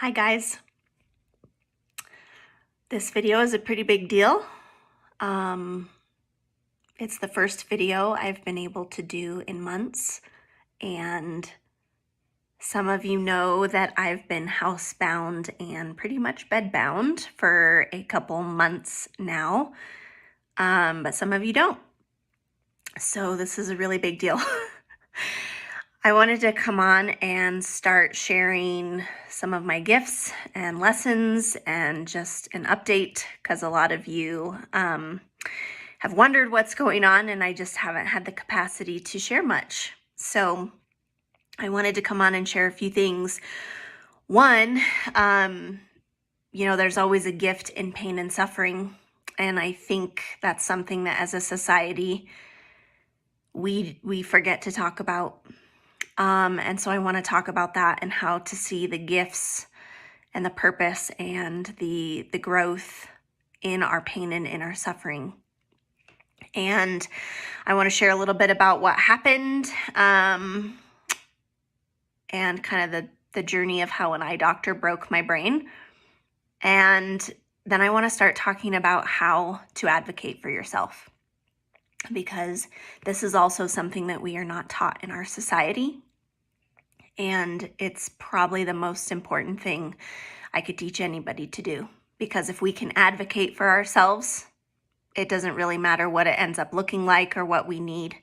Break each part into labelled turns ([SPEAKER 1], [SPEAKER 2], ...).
[SPEAKER 1] Hi guys. This video is a pretty big deal. It's the first video I've been able to do in months, and some of you know that I've been housebound and pretty much bedbound for a couple months now, but some of you don't. So this is a really big deal. I wanted to come on and start sharing some of my gifts and lessons and just an update because a lot of you have wondered what's going on and I just haven't had the capacity to share much. So I wanted to come on and share a few things. One, there's always a gift in pain and suffering. And I think that's something that as a society, we forget to talk about. And so I want to talk about that and how to see the gifts and the purpose and the growth in our pain and in our suffering. And I want to share a little bit about what happened and kind of the journey of how an eye doctor broke my brain. And then I want to start talking about how to advocate for yourself, because this is also something that we are not taught in our society. And it's probably the most important thing I could teach anybody to do, because if we can advocate for ourselves, it doesn't really matter what it ends up looking like or what we need.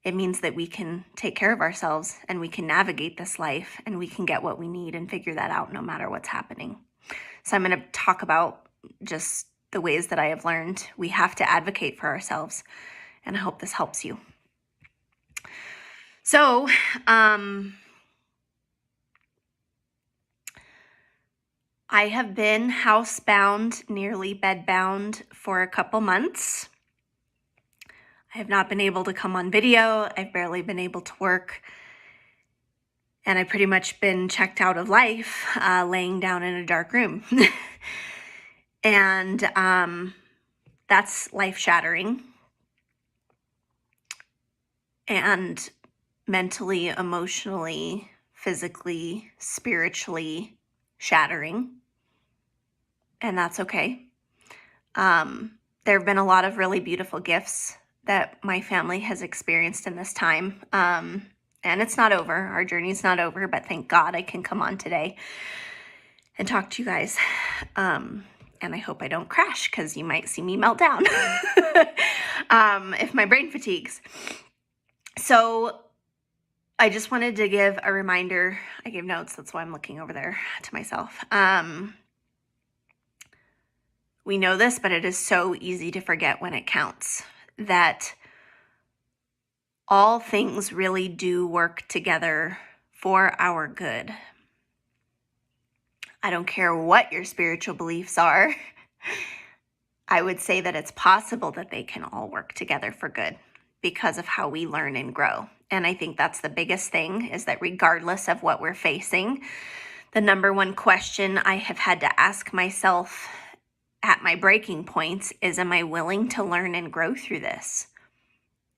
[SPEAKER 1] It means that we can take care of ourselves and we can navigate this life and we can get what we need and figure that out no matter what's happening. So I'm going to talk about just the ways that I have learned we have to advocate for ourselves, and I hope this helps you. So, I have been housebound, nearly bedbound for a couple months. I have not been able to come on video. I've barely been able to work. And I've pretty much been checked out of life, laying down in a dark room. And that's life-shattering and mentally, emotionally, physically, spiritually shattering. And that's okay. There have been a lot of really beautiful gifts that my family has experienced in this time. And it's not over. Our journey's not over, but thank God I can come on today and talk to you guys. And I hope I don't crash, because you might see me melt down if my brain fatigues. So I just wanted to give a reminder. I gave notes. That's why I'm looking over there to myself. We know this, but it is so easy to forget when it counts, that all things really do work together for our good. I don't care what your spiritual beliefs are. I would say that it's possible that they can all work together for good because of how we learn and grow. And I think that's the biggest thing, is that regardless of what we're facing, the number one question I have had to ask myself at my breaking points is, am I willing to learn and grow through this?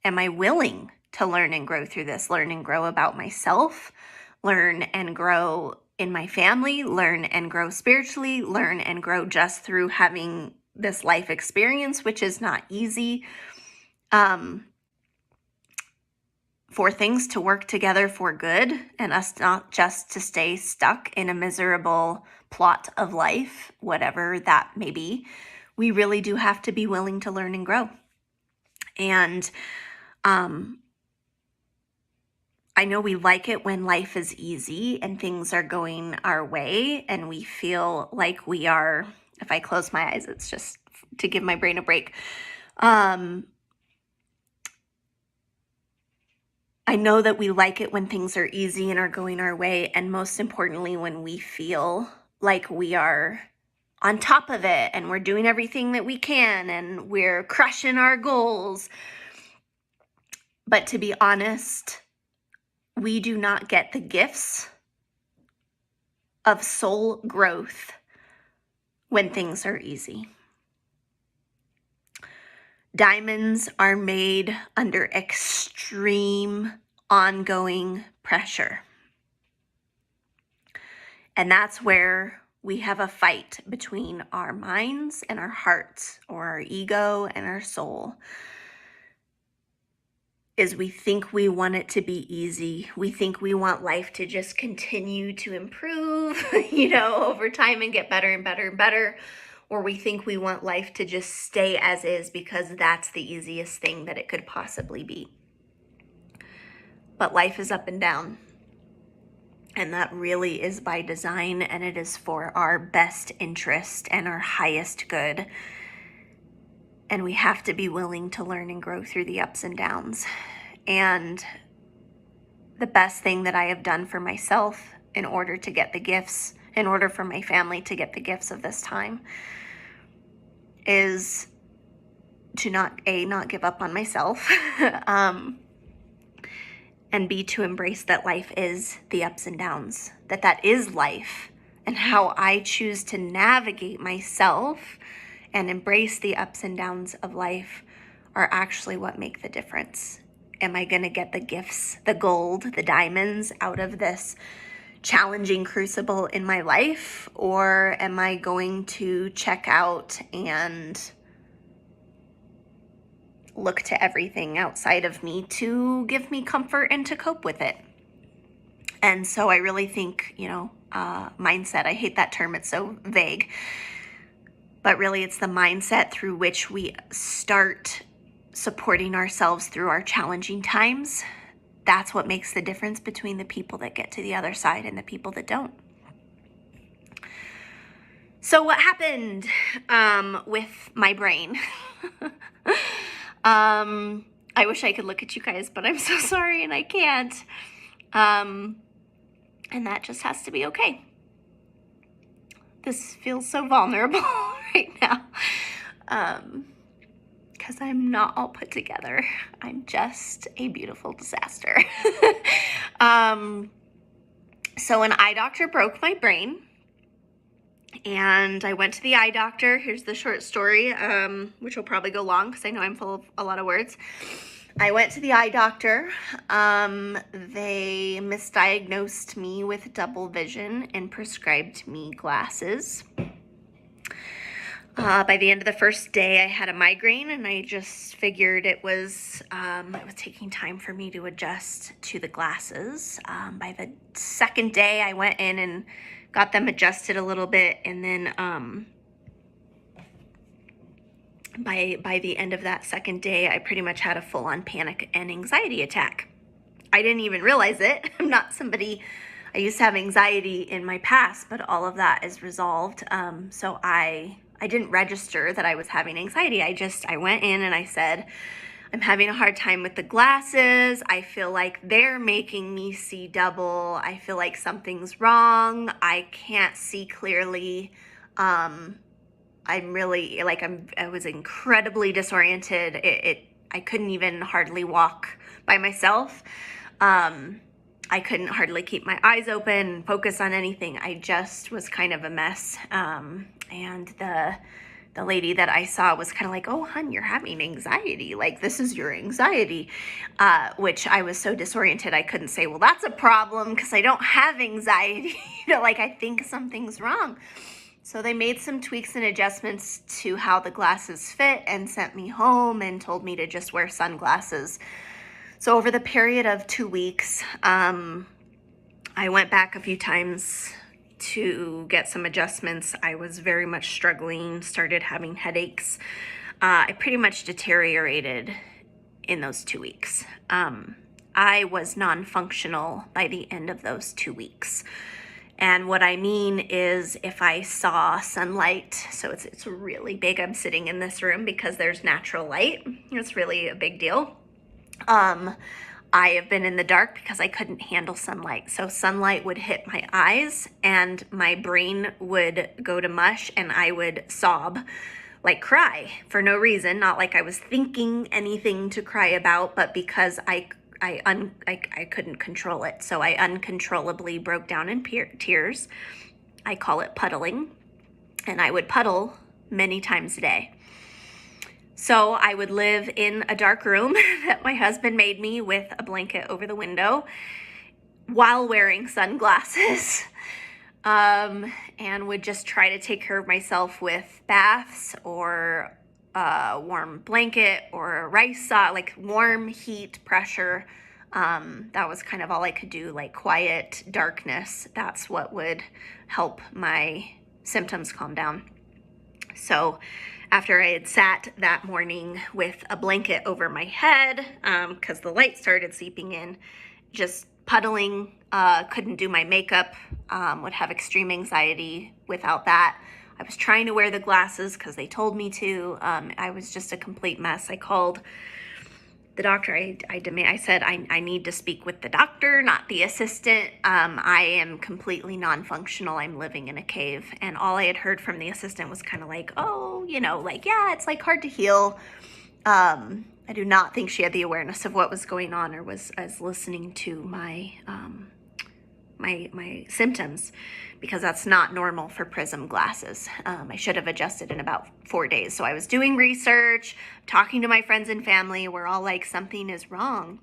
[SPEAKER 1] Am I willing to learn and grow through this? Learn and grow about myself, learn and grow in my family, learn and grow spiritually, learn and grow just through having this life experience, which is not easy. For things to work together for good and us not just to stay stuck in a miserable plot of life, whatever that may be, we really do have to be willing to learn and grow. And I know we like it when life is easy and things are going our way and we feel like we are, if I close my eyes, it's just to give my brain a break. I know that we like it when things are easy and are going our way, and most importantly, when we feel like we are on top of it and we're doing everything that we can and we're crushing our goals. But to be honest, we do not get the gifts of soul growth when things are easy. Diamonds are made under extreme ongoing pressure. And that's where we have a fight between our minds and our hearts, or our ego and our soul. Is we think we want it to be easy. We think we want life to just continue to improve, over time and get better and better and better. Or we think we want life to just stay as is because that's the easiest thing that it could possibly be. But life is up and down. And that really is by design, and it is for our best interest and our highest good. And we have to be willing to learn and grow through the ups and downs. And the best thing that I have done for myself in order to get the gifts, in order for my family to get the gifts of this time, is to not give up on myself, and B, to embrace that life is the ups and downs, that is life, and how I choose to navigate myself and embrace the ups and downs of life are actually what make the difference. Am I going to get the gifts, the gold, the diamonds out of this challenging crucible in my life, or am I going to check out and look to everything outside of me to give me comfort and to cope with it? And so I really think, mindset, I hate that term, it's so vague, but really it's the mindset through which we start supporting ourselves through our challenging times. That's what makes the difference between the people that get to the other side and the people that don't. So what happened with my brain? I wish I could look at you guys, but I'm so sorry and I can't. And that just has to be okay. This feels so vulnerable right now. Because I'm not all put together. I'm just a beautiful disaster. So an eye doctor broke my brain. And I went to the eye doctor. Here's the short story, which will probably go long because I know I'm full of a lot of words. I went to the eye doctor. They misdiagnosed me with double vision and prescribed me glasses. By the end of the first day, I had a migraine, and I just figured it was taking time for me to adjust to the glasses. By the second day, I went in and got them adjusted a little bit, and then by the end of that second day, I pretty much had a full-on panic and anxiety attack. I didn't even realize it. I'm not somebody, I used to have anxiety in my past, but all of that is resolved. So I didn't register that I was having anxiety. I went in and I said, I'm having a hard time with the glasses. I feel like they're making me see double. I feel like something's wrong. I can't see clearly. I'm really I was incredibly disoriented. I couldn't even hardly walk by myself. I couldn't hardly keep my eyes open and focus on anything. I just was kind of a mess. And the lady that I saw was kind of like, oh, hun, you're having anxiety. Like, this is your anxiety, which I was so disoriented. I couldn't say, well, that's a problem because I don't have anxiety. I think something's wrong. So they made some tweaks and adjustments to how the glasses fit and sent me home and told me to just wear sunglasses. So over the period of 2 weeks, I went back a few times to get some adjustments. I was very much struggling, started having headaches. I pretty much deteriorated in those 2 weeks. I was non-functional by the end of those 2 weeks. And what I mean is if I saw sunlight, so it's really big. I'm sitting in this room because there's natural light. It's really a big deal. I have been in the dark because I couldn't handle sunlight. So sunlight would hit my eyes and my brain would go to mush and I would sob, like cry for no reason. Not like I was thinking anything to cry about, but because I couldn't control it. So I uncontrollably broke down in tears. I call it puddling. And I would puddle many times a day. So I would live in a dark room that my husband made me with a blanket over the window while wearing sunglasses. and would just try to take care of myself with baths or a warm blanket or a rice saw, like warm heat pressure. That was kind of all I could do, like quiet darkness. That's what would help my symptoms calm down. So after I had sat that morning with a blanket over my head, because the light started seeping in, just puddling, couldn't do my makeup, would have extreme anxiety without that. I was trying to wear the glasses because they told me to. I was just a complete mess. I called the doctor. I said, I need to speak with the doctor, not the assistant. I am completely non-functional. I'm living in a cave. And all I had heard from the assistant was kind of like, oh, like, yeah, it's like hard to heal. I do not think she had the awareness of what was going on or was listening to my my symptoms, because that's not normal for prism glasses. I should have adjusted in about 4 days. So I was doing research, talking to my friends and family. We're all like, something is wrong.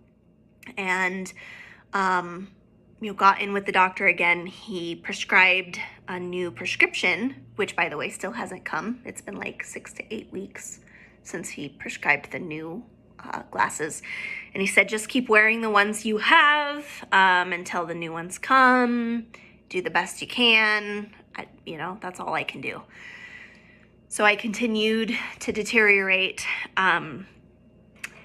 [SPEAKER 1] And, got in with the doctor again. He prescribed a new prescription, which by the way, still hasn't come. It's been like 6 to 8 weeks since he prescribed the new glasses. And he said, just keep wearing the ones you have until the new ones come. Do the best you can. That's all I can do. So I continued to deteriorate. I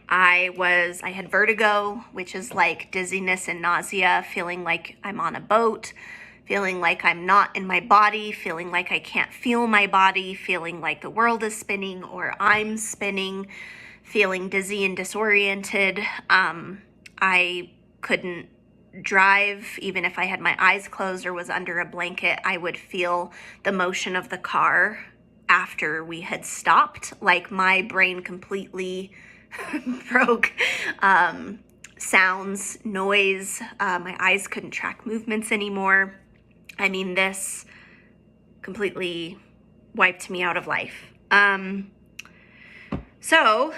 [SPEAKER 1] had vertigo, which is like dizziness and nausea, feeling like I'm on a boat, feeling like I'm not in my body, feeling like I can't feel my body, feeling like the world is spinning or I'm spinning, feeling dizzy and disoriented. I couldn't drive even if I had my eyes closed or was under a blanket. I would feel the motion of the car after we had stopped, like my brain completely broke. Sounds, noise, my eyes couldn't track movements anymore. I mean, this completely wiped me out of life. So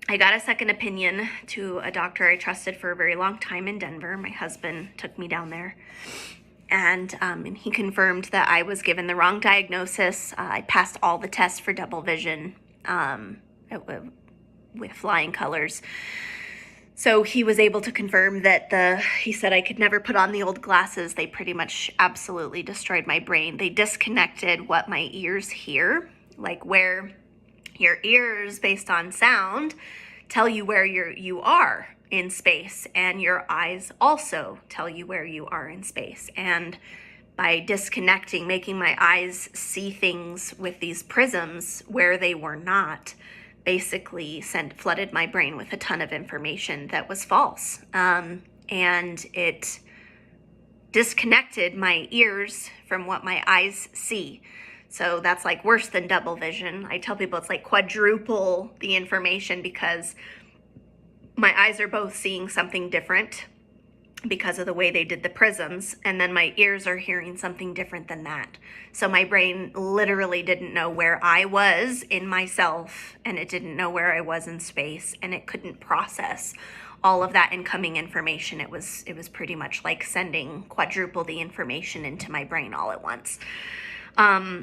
[SPEAKER 1] I got a second opinion to a doctor I trusted for a very long time in Denver. My husband took me down there, and he confirmed that I was given the wrong diagnosis. I passed all the tests for double vision with flying colors. So he was able to confirm that he said I could never put on the old glasses. They pretty much absolutely destroyed my brain. They disconnected what my ears hear, like where your ears, based on sound, tell you where you are in space, and your eyes also tell you where you are in space. And by disconnecting, making my eyes see things with these prisms where they were not, basically flooded my brain with a ton of information that was false. And it disconnected my ears from what my eyes see. So that's like worse than double vision. I tell people it's like quadruple the information, because my eyes are both seeing something different because of the way they did the prisms, and then my ears are hearing something different than that. So my brain literally didn't know where I was in myself, and it didn't know where I was in space, and it couldn't process all of that incoming information. It was pretty much like sending quadruple the information into my brain all at once.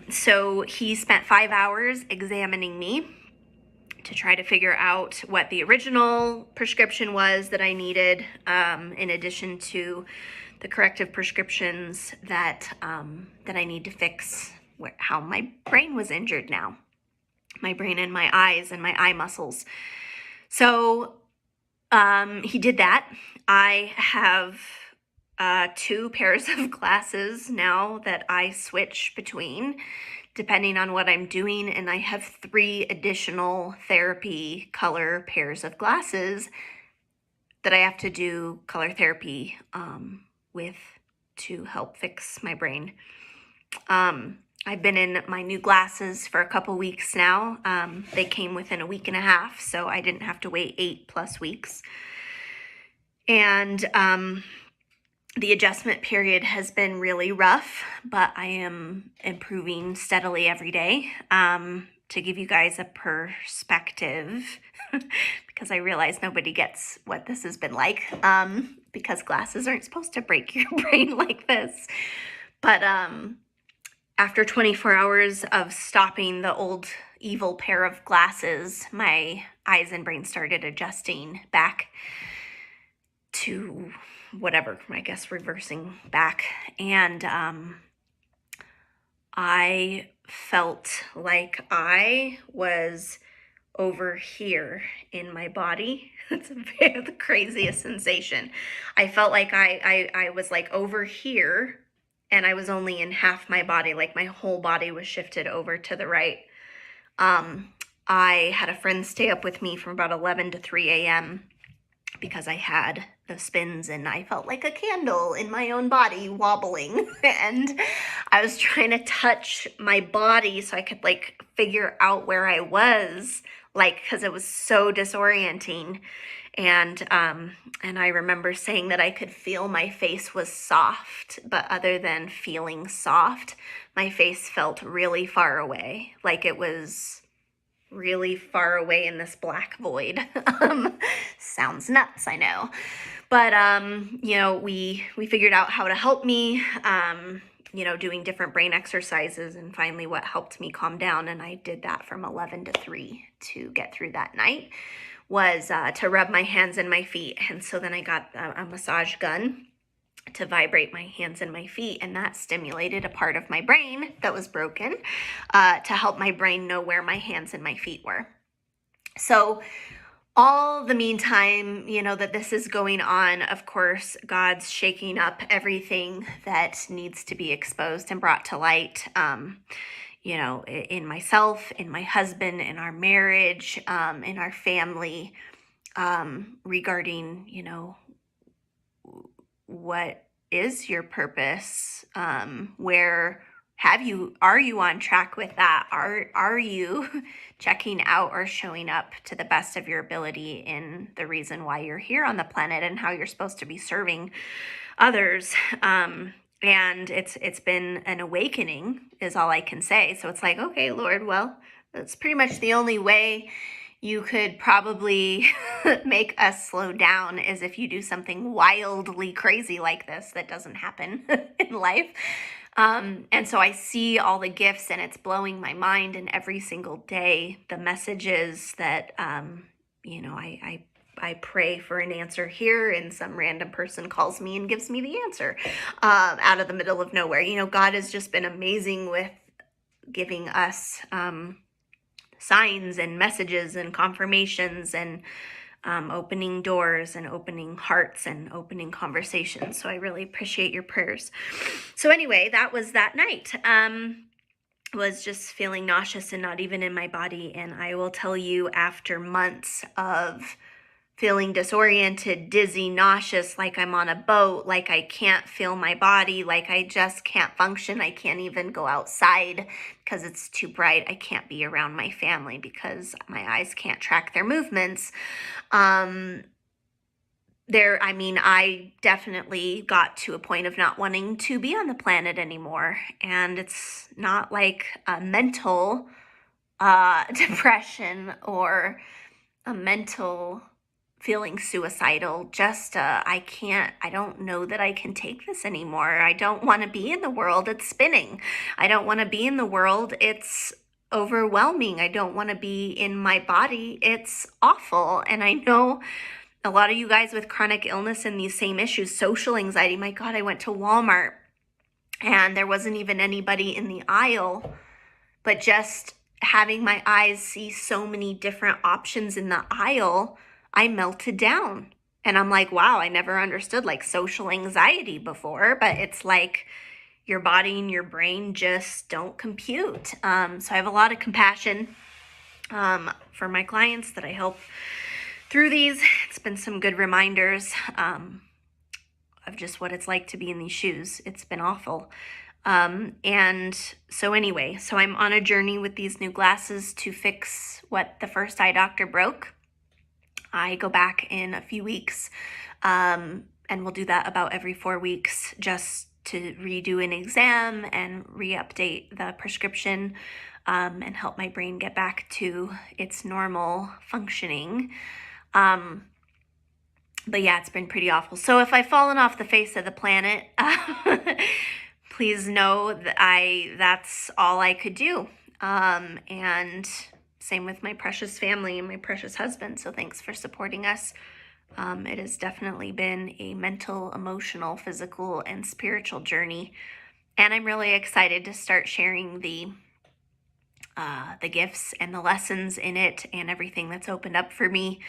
[SPEAKER 1] So he spent 5 hours examining me to try to figure out what the original prescription was that I needed, in addition to the corrective prescriptions that I need to fix how my brain was injured now. My brain and my eyes and my eye muscles. So he did that. I have 2 pairs of glasses now that I switch between depending on what I'm doing, and I have 3 additional therapy color pairs of glasses that I have to do color therapy with to help fix my brain. I've been in my new glasses for a couple weeks now. They came within a week and a half, so I didn't have to wait 8+ weeks. And the adjustment period has been really rough, but I am improving steadily every day. To give you guys a perspective, because I realize nobody gets what this has been like, because glasses aren't supposed to break your brain like this. But after 24 hours of stopping the old evil pair of glasses, my eyes and brain started adjusting back to whatever, I guess reversing back. And I felt like I was over here in my body. It's the craziest sensation. I felt like I was like over here, and I was only in half my body, like my whole body was shifted over to the right. I had a friend stay up with me from about 11 to 3 a.m. because I had the spins, and I felt like a candle in my own body wobbling. And I was trying to touch my body so I could like figure out where I was, like, because it was so disorienting. And I remember saying that I could feel my face was soft, but other than feeling soft, my face felt really far away, like it was really far away in this black void. Sounds nuts, I know. But we figured out how to help me, doing different brain exercises, and finally what helped me calm down, and I did that from 11 to 3 to get through that night, was to rub my hands and my feet. And so then I got a massage gun to vibrate my hands and my feet, and that stimulated a part of my brain that was broken, to help my brain know where my hands and my feet were. So all the meantime, that this is going on, of course, God's shaking up everything that needs to be exposed and brought to light, in myself, in my husband, in our marriage, in our family, regarding, what is your purpose? Where are you on track with that? Are you checking out or showing up to the best of your ability in the reason why you're here on the planet and how you're supposed to be serving others? And it's been an awakening, is all I can say. So it's like, okay, Lord, well, that's pretty much the only way you could probably make us slow down is if you do something wildly crazy like this that doesn't happen in life. And so I see all the gifts, and it's blowing my mind. And every single day, the messages that, I pray for an answer here, and some random person calls me and gives me the answer out of the middle of nowhere. God has just been amazing with giving us signs and messages and confirmations, and opening doors and opening hearts and opening conversations. So I really appreciate your prayers. So anyway, that was that night. Was just feeling nauseous and not even in my body. And I will tell you, after months of feeling disoriented, dizzy, nauseous, like I'm on a boat, like I can't feel my body, like I just can't function. I can't even go outside because it's too bright. I can't be around my family because my eyes can't track their movements. I definitely got to a point of not wanting to be on the planet anymore. And it's not like a mental depression or a mental feeling suicidal, just I don't know that I can take this anymore. I don't want to be in the world. It's spinning. I don't want to be in the world. It's overwhelming. I don't want to be in my body. It's awful. And I know a lot of you guys with chronic illness and these same issues, social anxiety. My God, I went to Walmart and there wasn't even anybody in the aisle, but just having my eyes see so many different options in the aisle, I melted down. And I'm like, wow, I never understood like social anxiety before, but it's like your body and your brain just don't compute. So I have a lot of compassion for my clients that I help through these. It's been some good reminders of just what it's like to be in these shoes. It's been awful. And so anyway, so I'm on a journey with these new glasses to fix what the first eye doctor broke. I go back in a few weeks, and we'll do that about every 4 weeks, just to redo an exam and re-update the prescription, and help my brain get back to its normal functioning. But yeah, it's been pretty awful. So if I've fallen off the face of the planet, please know that that's all I could do. And same with my precious family and my precious husband. So thanks for supporting us. It has definitely been a mental, emotional, physical, and spiritual journey. And I'm really excited to start sharing the gifts and the lessons in it and everything that's opened up for me,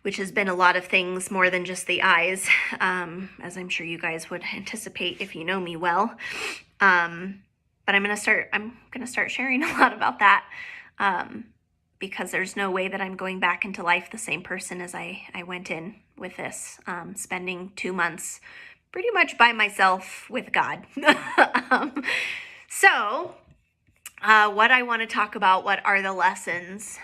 [SPEAKER 1] which has been a lot of things more than just the eyes, as I'm sure you guys would anticipate if you know me well. But I'm gonna start sharing a lot about that, because there's no way that I'm going back into life the same person as I went in with this, spending 2 months pretty much by myself with God. So what I want to talk about, what are the lessons?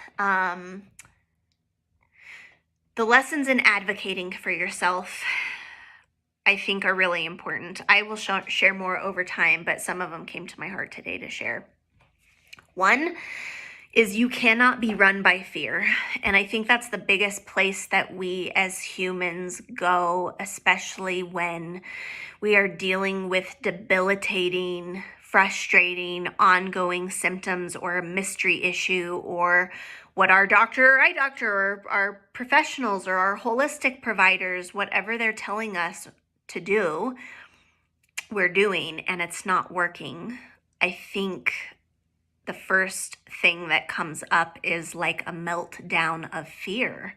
[SPEAKER 1] The lessons in advocating for yourself, I think, are really important. I will share more over time, but some of them came to my heart today to share. One is you cannot be run by fear. And I think that's the biggest place that we as humans go, especially when we are dealing with debilitating, frustrating, ongoing symptoms or a mystery issue, or what our doctor or eye doctor or our professionals or our holistic providers, whatever they're telling us to do, we're doing, and it's not working. I think the first thing that comes up is like a meltdown of fear.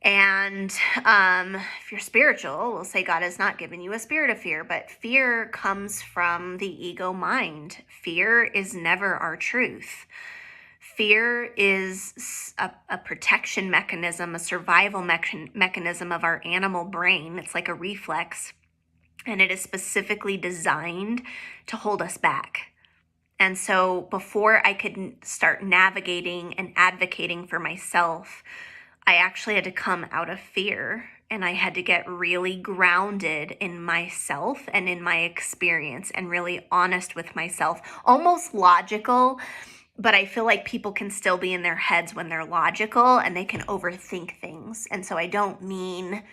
[SPEAKER 1] And if you're spiritual, we'll say God has not given you a spirit of fear, but fear comes from the ego mind. Fear is never our truth. Fear is a protection mechanism, a survival mechanism of our animal brain. It's like a reflex, and it is specifically designed to hold us back. And so before I could start navigating and advocating for myself, I actually had to come out of fear, and I had to get really grounded in myself and in my experience and really honest with myself, almost logical. But I feel like people can still be in their heads when they're logical, and they can overthink things. And so I don't mean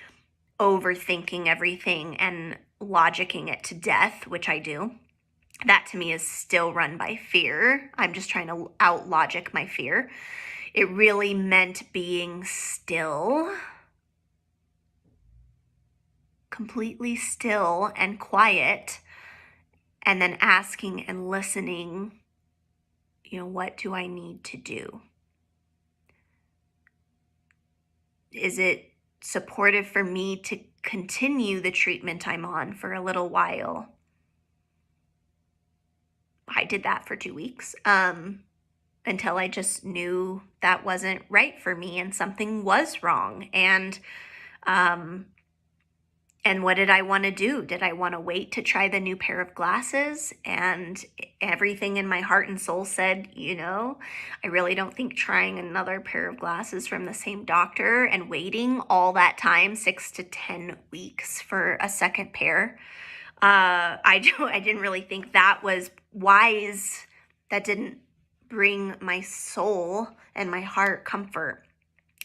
[SPEAKER 1] overthinking everything and logicking it to death, which I do. That to me is still run by fear. I'm just trying to out logic my fear. It really meant being still, completely still and quiet, and then asking and listening, what do I need to do? Is it supportive for me to continue the treatment I'm on for a little while? I did that for 2 weeks, until I just knew that wasn't right for me and something was wrong. And what did I want to do? Did I want to wait to try the new pair of glasses? And everything in my heart and soul said, I really don't think trying another pair of glasses from the same doctor and waiting all that time, 6 to 10 weeks for a second pair, I didn't really think that was wise. That didn't bring my soul and my heart comfort.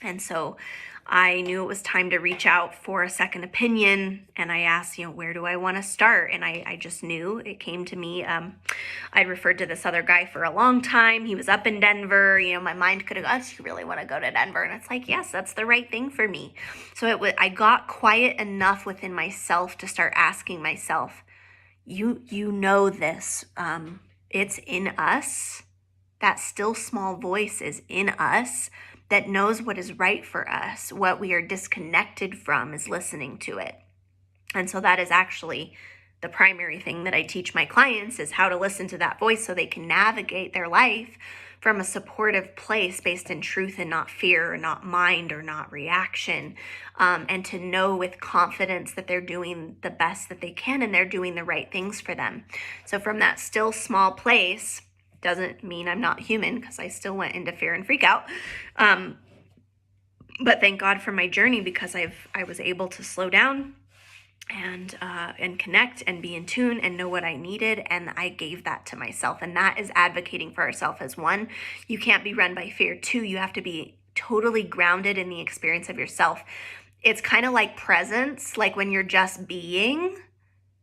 [SPEAKER 1] And so I knew it was time to reach out for a second opinion. And I asked, where do I want to start? And I just knew. It came to me. I'd referred to this other guy for a long time. He was up in Denver. My mind could have gone, you really want to go to Denver? And it's like, yes, that's the right thing for me. So I got quiet enough within myself to start asking myself, you know this. It's in us. That still small voice is in us that knows what is right for us. What we are disconnected from is listening to it. And so that is actually the primary thing that I teach my clients, is how to listen to that voice so they can navigate their life from a supportive place based in truth and not fear or not mind or not reaction, and to know with confidence that they're doing the best that they can and they're doing the right things for them. So from that still small place, doesn't mean I'm not human, because I still went into fear and freak out. But thank God for my journey, because I was able to slow down and connect and be in tune and know what I needed. And I gave that to myself. And that is advocating for ourselves. As one, you can't be run by fear. Two, you have to be totally grounded in the experience of yourself. It's kind of like presence, like when you're just being,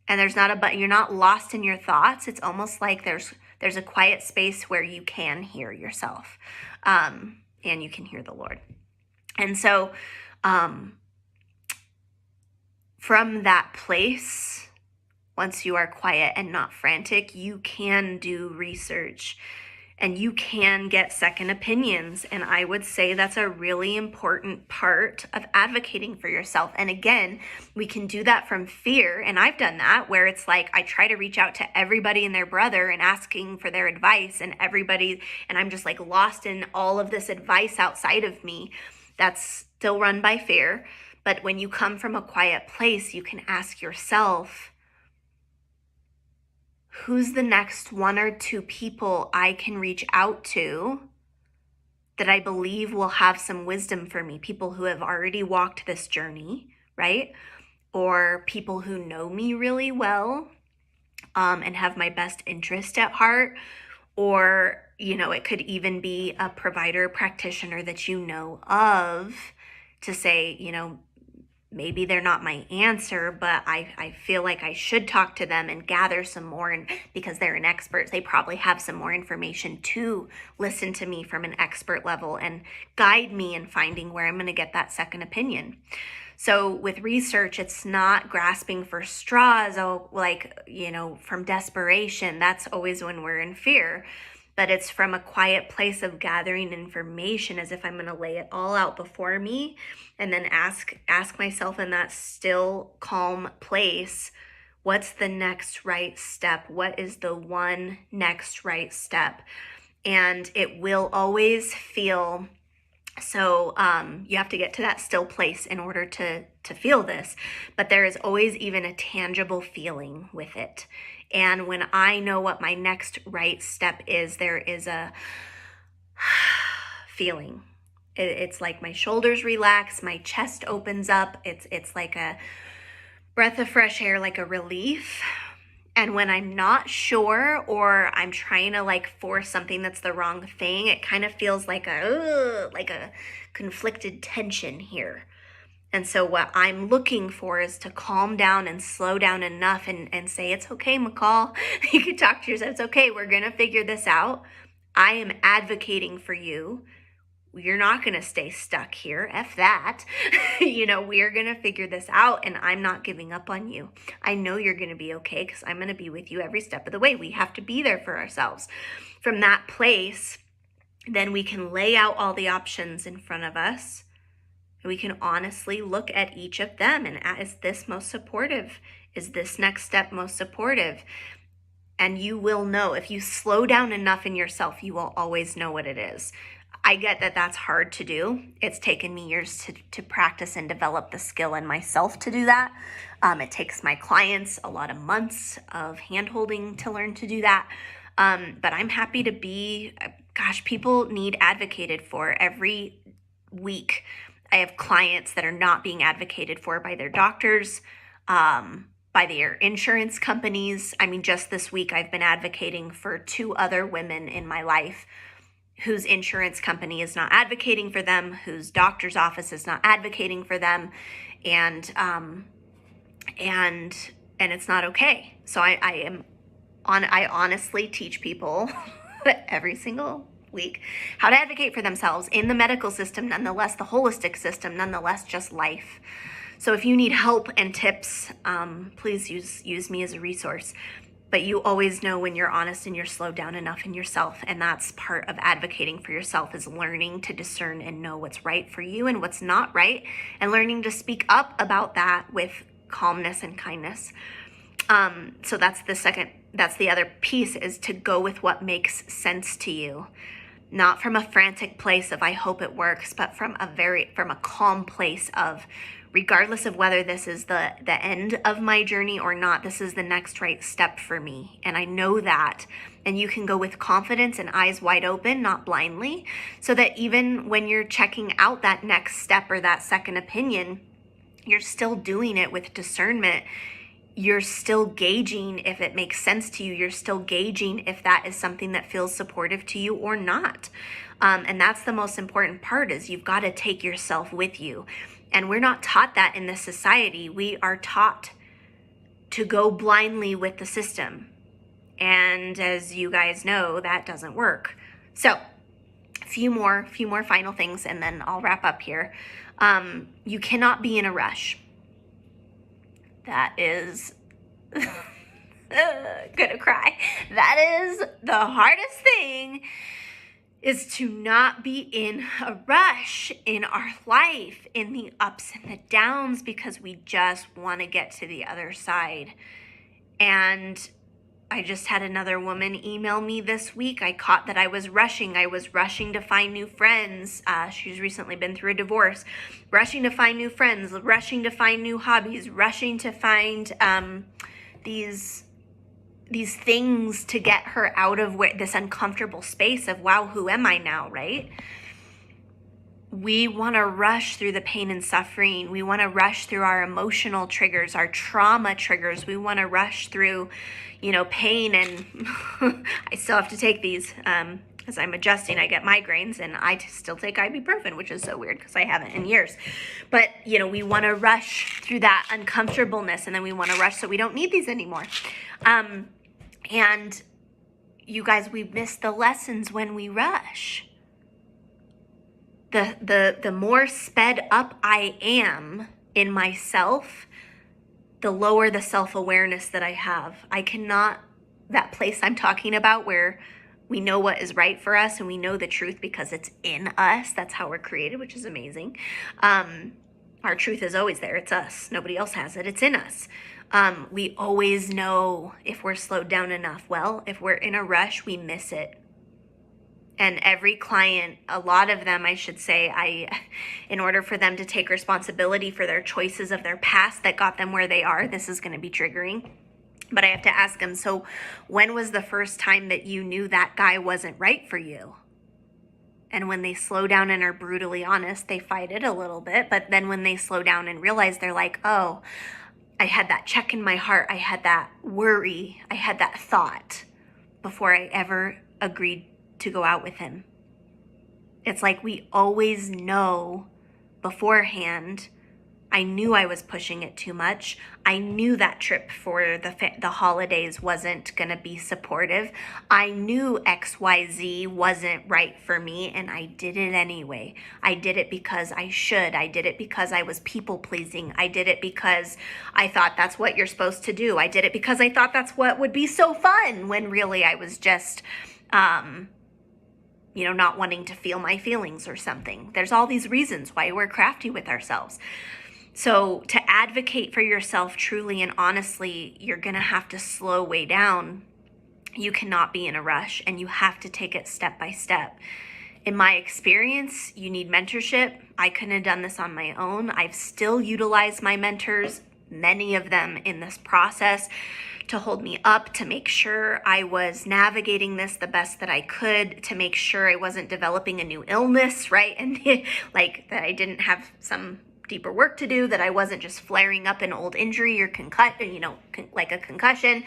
[SPEAKER 1] And there's not a but, you're not lost in your thoughts. It's almost like there's a quiet space where you can hear yourself, and you can hear the Lord. And so from that place, once you are quiet and not frantic, you can do research and you can get second opinions. And I would say that's a really important part of advocating for yourself. And again, we can do that from fear. And I've done that, where it's like I try to reach out to everybody and their brother and asking for their advice, and I'm just like lost in all of this advice outside of me. That's still run by fear. But when you come from a quiet place, you can ask yourself, who's the next one or two people I can reach out to that I believe will have some wisdom for me? People who have already walked this journey, right? Or people who know me really well, and have my best interest at heart. Or, it could even be a provider practitioner that you know of, to say, maybe they're not my answer, but I feel like I should talk to them and gather some more. And because they're an expert, they probably have some more information to listen to me from an expert level and guide me in finding where I'm going to get that second opinion. So with research, it's not grasping for straws, from desperation. That's always when we're in fear. But it's from a quiet place of gathering information, as if I'm going to lay it all out before me, and then ask myself in that still, calm place, what's the next right step? What is the one next right step? And it will always feel so, you have to get to that still place in order to feel this, but there is always even a tangible feeling with it. And when I know what my next right step is, there is a feeling. It's like my shoulders relax, my chest opens up. It's like a breath of fresh air, like a relief. And when I'm not sure, or I'm trying to force something that's the wrong thing, it kind of feels like a conflicted tension here. And so what I'm looking for is to calm down and slow down enough and say, it's okay, McCall. You can talk to yourself. It's okay. We're going to figure this out. I am advocating for you. You're not going to stay stuck here. F that. We're going to figure this out, and I'm not giving up on you. I know you're going to be okay because I'm going to be with you every step of the way. We have to be there for ourselves. From that place, then we can lay out all the options in front of us. We can honestly look at each of them and is this most supportive? Is this next step most supportive? And you will know. If you slow down enough in yourself, you will always know what it is. I get that that's hard to do. It's taken me years to practice and develop the skill in myself to do that. It takes my clients a lot of months of hand-holding to learn to do that. But I'm happy to be, people need advocated for every week. I have clients that are not being advocated for by their doctors, by their insurance companies. Just this week, I've been advocating for 2 other women in my life whose insurance company is not advocating for them, whose doctor's office is not advocating for them, and it's not okay. So I honestly teach people every single week how to advocate for themselves in the medical system, nonetheless, the holistic system, nonetheless, just life. So if you need help and tips, please use me as a resource. But you always know when you're honest and you're slowed down enough in yourself. And that's part of advocating for yourself, is learning to discern and know what's right for you and what's not right, and learning to speak up about that with calmness and kindness. So that's the other piece, is to go with what makes sense to you. Not from a frantic place of I hope it works, but from a calm place of, regardless of whether this is the end of my journey or not, this is the next right step for me. And I know that. And you can go with confidence and eyes wide open, not blindly, so that even when you're checking out that next step or that second opinion, you're still doing it with discernment. You're still gauging if it makes sense to you. You're still gauging if that is something that feels supportive to you or not. And that's the most important part, is you've got to take yourself with you. And we're not taught that in this society. We are taught to go blindly with the system. And as you guys know, that doesn't work. So a few more final things, and then I'll wrap up here. You cannot be in a rush. That is gonna cry. That is the hardest thing, is to not be in a rush in our life, in the ups and the downs, because we just want to get to the other side. And I just had another woman email me this week. I caught that I was rushing. I was rushing to find new friends. She's recently been through a divorce. Rushing to find new friends, rushing to find new hobbies, rushing to find these things to get her out of this uncomfortable space of, wow, who am I now, right? We want to rush through the pain and suffering. We want to rush through our emotional triggers, our trauma triggers. We want to rush through, pain. And I still have to take these as I'm adjusting. I get migraines, and I still take ibuprofen, which is so weird because I haven't in years. But, we want to rush through that uncomfortableness, and then we want to rush so we don't need these anymore. And you guys, we miss the lessons when we rush. The more sped up I am in myself, the lower the self-awareness that I have. I cannot, that place I'm talking about where we know what is right for us and we know the truth because it's in us. That's how we're created, which is amazing. Our truth is always there. It's us. Nobody else has it. It's in us. We always know if we're slowed down enough. Well, if we're in a rush, we miss it. And every client, a lot of them, I should say, in order for them to take responsibility for their choices of their past that got them where they are, this is going to be triggering. But I have to ask them, so when was the first time that you knew that guy wasn't right for you? And when they slow down and are brutally honest, they fight it a little bit. But then when they slow down and realize, they're like, oh, I had that check in my heart. I had that worry. I had that thought before I ever agreed to go out with him. It's like we always know beforehand. I knew I was pushing it too much. I knew that trip for the holidays wasn't going to be supportive. I knew XYZ wasn't right for me, and I did it anyway. I did it because I should. I did it because I was people pleasing. I did it because I thought that's what you're supposed to do. I did it because I thought that's what would be so fun, when really I was just not wanting to feel my feelings or something. There's all these reasons why we're crafty with ourselves. So to advocate for yourself truly and honestly, you're going to have to slow way down. You cannot be in a rush, and you have to take it step by step. In my experience, you need mentorship. I couldn't have done this on my own. I've still utilized my mentors, many of them in this process, to hold me up, to make sure I was navigating this the best that I could, to make sure I wasn't developing a new illness, right? And like that I didn't have some deeper work to do, that I wasn't just flaring up an old injury or like a concussion,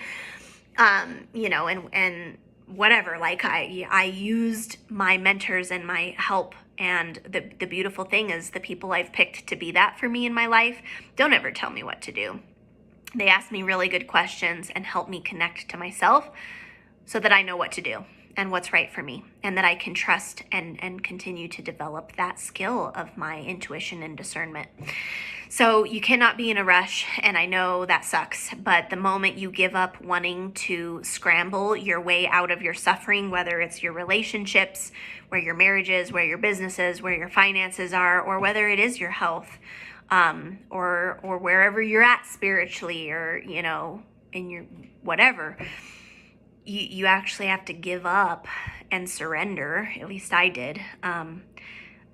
[SPEAKER 1] and whatever. Like I used my mentors and my help. And the beautiful thing is, the people I've picked to be that for me in my life don't ever tell me what to do. They ask me really good questions and help me connect to myself so that I know what to do and what's right for me, and that I can trust and continue to develop that skill of my intuition and discernment. So you cannot be in a rush, and I know that sucks, but the moment you give up wanting to scramble your way out of your suffering, whether it's your relationships, where your marriage is, where your business is, where your finances are, or whether it is your health, or wherever you're at spiritually, or, in your whatever, you actually have to give up and surrender. At least I did. I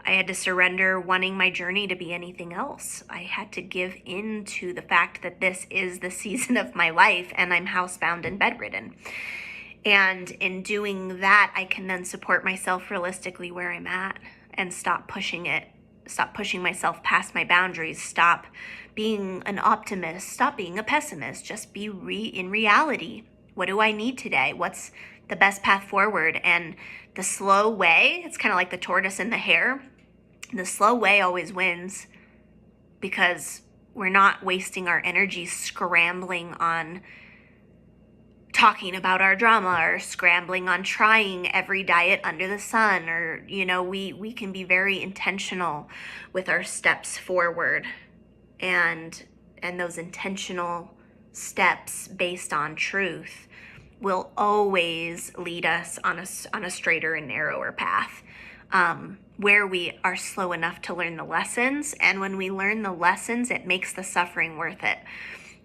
[SPEAKER 1] had to surrender wanting my journey to be anything else. I had to give in to the fact that this is the season of my life, and I'm housebound and bedridden. And in doing that, I can then support myself realistically where I'm at, and stop pushing myself past my boundaries, stop being an optimist, stop being a pessimist, just be in reality. What do I need today? What's the best path forward? And the slow way, it's kind of like the tortoise and the hare. The slow way always wins, because we're not wasting our energy scrambling on talking about our drama or scrambling on trying every diet under the sun, or we can be very intentional with our steps forward, and those intentional steps based on truth will always lead us on a straighter and narrower path, where we are slow enough to learn the lessons. And when we learn the lessons, it makes the suffering worth it.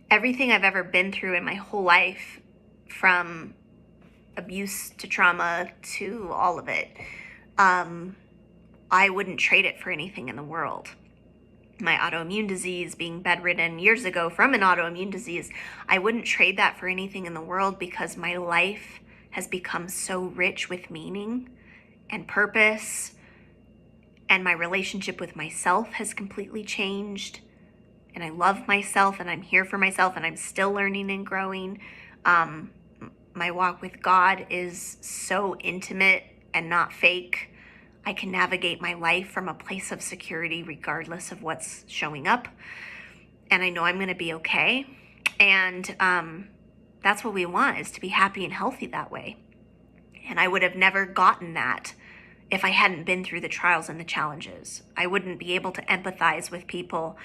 [SPEAKER 1] Everything I've ever been through in my whole life, from abuse to trauma to all of it, I wouldn't trade it for anything in the world. My autoimmune disease, being bedridden years ago from an autoimmune disease, I wouldn't trade that for anything in the world, because my life has become so rich with meaning and purpose, and my relationship with myself has completely changed, and I love myself, and I'm here for myself, and I'm still learning and growing. My walk with God is so intimate and not fake. I can navigate my life from a place of security regardless of what's showing up. And I know I'm going to be okay. And that's what we want, is to be happy and healthy that way. And I would have never gotten that if I hadn't been through the trials and the challenges. I wouldn't be able to empathize with people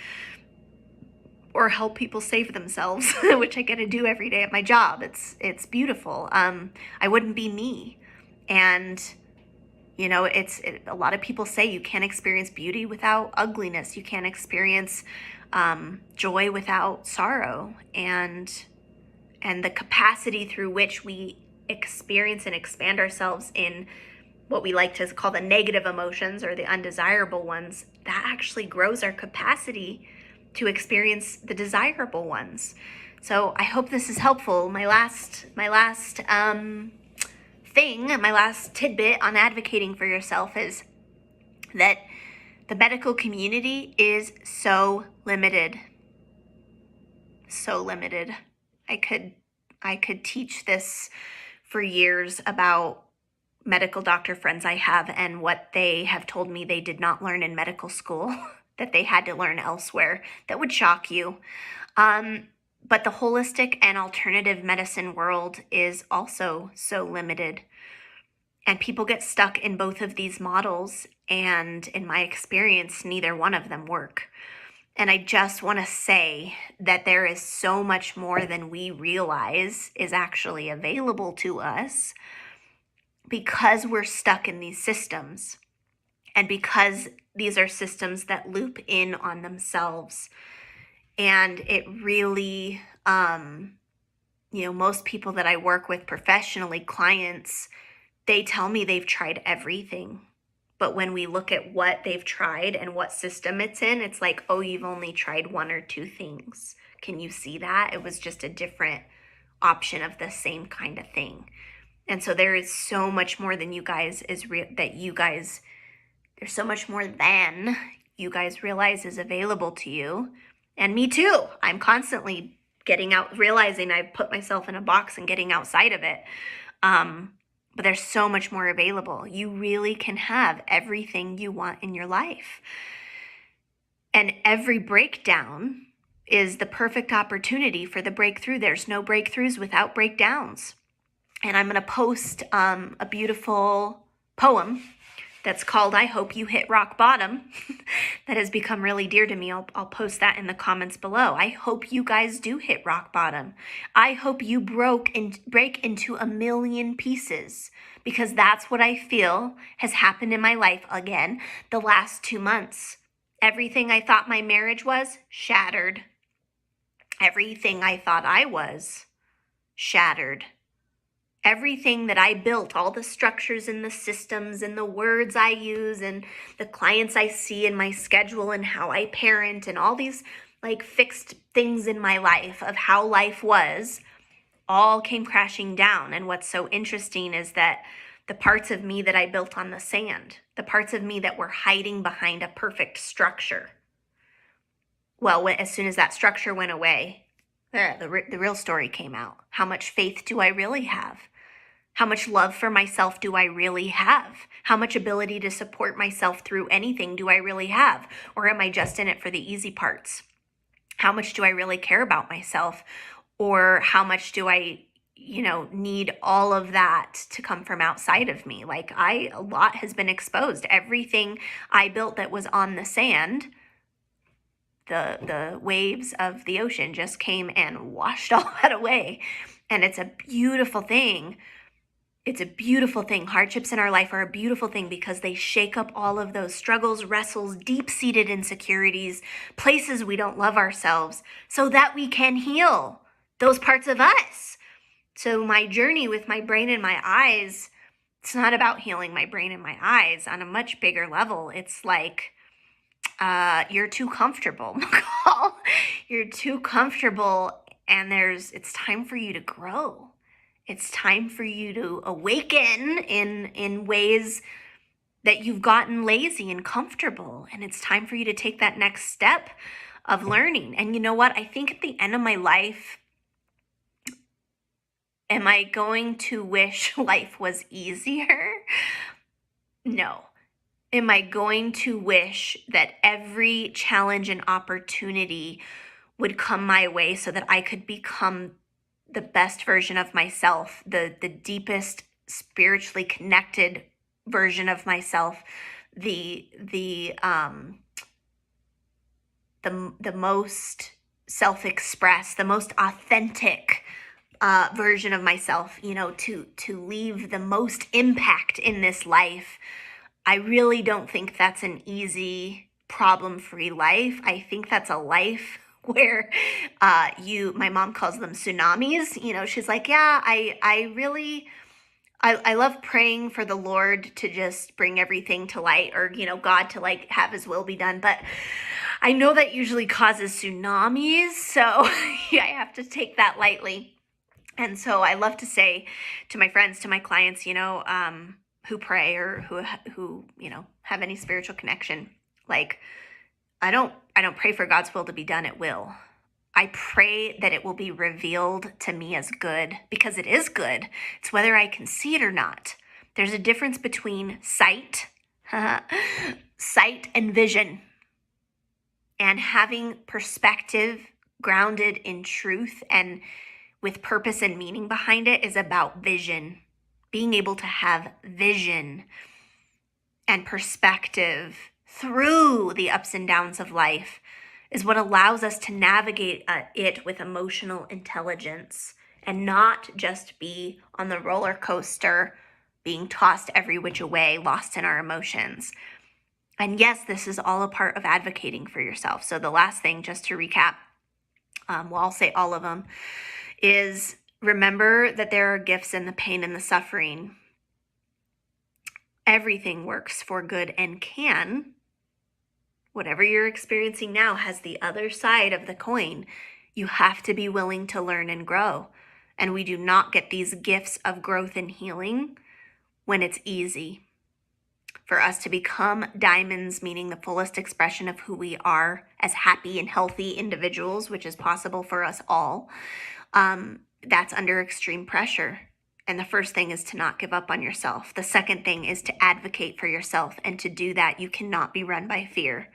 [SPEAKER 1] or help people save themselves, which I get to do every day at my job. It's beautiful. I wouldn't be me. And a lot of people say you can't experience beauty without ugliness. You can't experience joy without sorrow. And the capacity through which we experience and expand ourselves in what we like to call the negative emotions, or the undesirable ones, that actually grows our capacity to experience the desirable ones. So I hope this is helpful. My last tidbit on advocating for yourself is that the medical community is so limited. So limited. I could teach this for years about medical doctor friends I have and what they have told me they did not learn in medical school, that they had to learn elsewhere. That would shock you. But the holistic and alternative medicine world is also so limited. And people get stuck in both of these models. And in my experience, neither one of them work. And I just want to say that there is so much more than we realize is actually available to us, because we're stuck in these systems. And because these are systems that loop in on themselves. And it really, most people that I work with professionally, clients, they tell me they've tried everything. But when we look at what they've tried and what system it's in, it's like, oh, you've only tried one or two things. Can you see that? It was just a different option of the same kind of thing. And so there is so much more than there's so much more than you guys realize is available to you. And me too. I'm constantly realizing I've put myself in a box and getting outside of it. But there's so much more available. You really can have everything you want in your life. And every breakdown is the perfect opportunity for the breakthrough. There's no breakthroughs without breakdowns. And I'm going to post a beautiful poem that's called I Hope You Hit Rock Bottom that has become really dear to me. I'll post that in the comments below. I hope you guys do hit rock bottom. I hope you break into a million pieces, because that's what I feel has happened in my life again the last 2 months. Everything I thought my marriage was, shattered. Everything I thought I was, shattered. Everything that I built, all the structures and the systems and the words I use and the clients I see in my schedule and how I parent and all these like fixed things in my life of how life was, all came crashing down. And what's so interesting is that the parts of me that I built on the sand, the parts of me that were hiding behind a perfect structure, well, as soon as that structure went away, the real story came out. How much faith do I really have? How much love for myself do I really have? How much ability to support myself through anything do I really have? Or am I just in it for the easy parts? How much do I really care about myself? Or how much do I, need all of that to come from outside of me? Like a lot has been exposed. Everything I built that was on the sand, the waves of the ocean just came and washed all that away. And it's a beautiful thing. It's a beautiful thing. Hardships in our life are a beautiful thing because they shake up all of those struggles, wrestles, deep-seated insecurities, places we don't love ourselves, so that we can heal those parts of us. So my journey with my brain and my eyes, it's not about healing my brain and my eyes on a much bigger level. It's like, you're too comfortable. You're too comfortable, and it's time for you to grow. It's time for you to awaken in ways that you've gotten lazy and comfortable. And it's time for you to take that next step of learning. And you know what? I think at the end of my life, am I going to wish life was easier? No. Am I going to wish that every challenge and opportunity would come my way so that I could become the best version of myself, the deepest spiritually connected version of myself, the most self-expressed, the most authentic version of myself, to leave the most impact in this life? I really don't think that's an easy, problem-free life. I think that's a life where my mom calls them tsunamis. She's like, yeah, I love praying for the Lord to just bring everything to light, or, God to like have his will be done. But I know that usually causes tsunamis. So yeah, I have to take that lightly. And so I love to say to my friends, to my clients, who pray or who have any spiritual connection, like, I don't pray for God's will to be done at will. I pray that it will be revealed to me as good, because it is good. It's whether I can see it or not. There's a difference between sight and vision. And having perspective grounded in truth and with purpose and meaning behind it is about vision. Being able to have vision and perspective through the ups and downs of life is what allows us to navigate it with emotional intelligence and not just be on the roller coaster, being tossed every which way, lost in our emotions. And yes, this is all a part of advocating for yourself. So the last thing, just to recap, I'll say all of them, is remember that there are gifts in the pain and the suffering. Everything works for good and can. Whatever you're experiencing now has the other side of the coin. You have to be willing to learn and grow. And we do not get these gifts of growth and healing when it's easy. For us to become diamonds, meaning the fullest expression of who we are as happy and healthy individuals, which is possible for us all, that's under extreme pressure. And the first thing is to not give up on yourself. The second thing is to advocate for yourself. And to do that, you cannot be run by fear.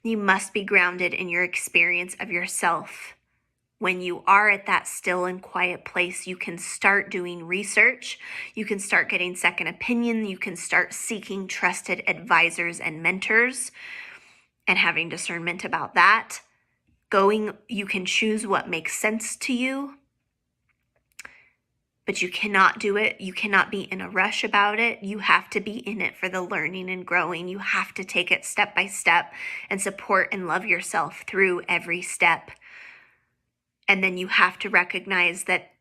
[SPEAKER 1] You must be grounded in your experience of yourself. When you are at that still and quiet place, you can start doing research. You can start getting second opinion. You can start seeking trusted advisors and mentors and having discernment about that. You can choose what makes sense to you, but you cannot do it. You cannot be in a rush about it. You have to be in it for the learning and growing. You have to take it step by step and support and love yourself through every step. And then you have to recognize that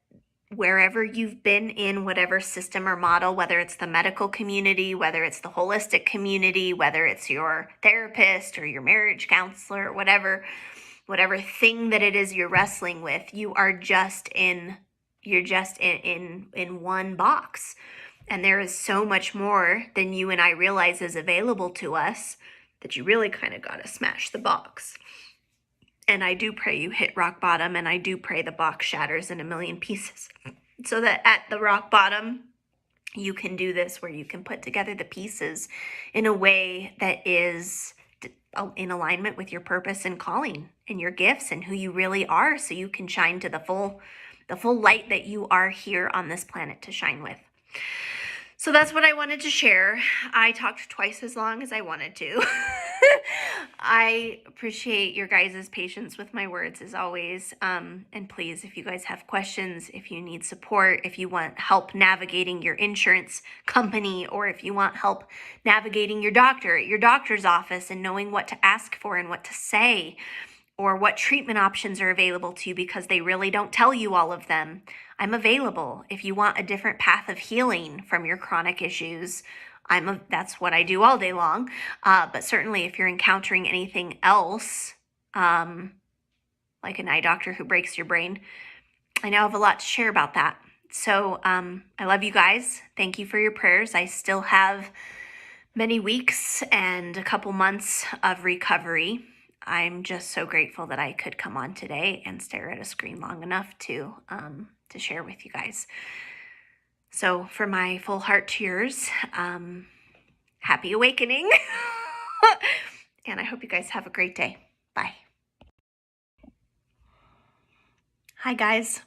[SPEAKER 1] wherever you've been in whatever system or model, whether it's the medical community, whether it's the holistic community, whether it's your therapist or your marriage counselor, whatever thing that it is you're wrestling with, you're just in one box. And there is so much more than you and I realize is available to us that you really kind of got to smash the box. And I do pray you hit rock bottom, and I do pray the box shatters in a million pieces so that at the rock bottom, you can do this where you can put together the pieces in a way that is in alignment with your purpose and calling and your gifts and who you really are, so you can shine to the full light that you are here on this planet to shine with. So that's what I wanted to share. I talked twice as long as I wanted to. I appreciate your guys' patience with my words as always. And please, if you guys have questions, if you need support, if you want help navigating your insurance company, or if you want help navigating your doctor at your doctor's office and knowing what to ask for and what to say, or what treatment options are available to you, because they really don't tell you all of them, I'm available. If you want a different path of healing from your chronic issues, that's what I do all day long. But certainly if you're encountering anything else, like an eye doctor who breaks your brain, I now have a lot to share about that. So I love you guys. Thank you for your prayers. I still have many weeks and a couple months of recovery. I'm just so grateful that I could come on today and stare at a screen long enough to share with you guys. So for my full heart tears, happy awakening. And I hope you guys have a great day. Bye. Hi guys.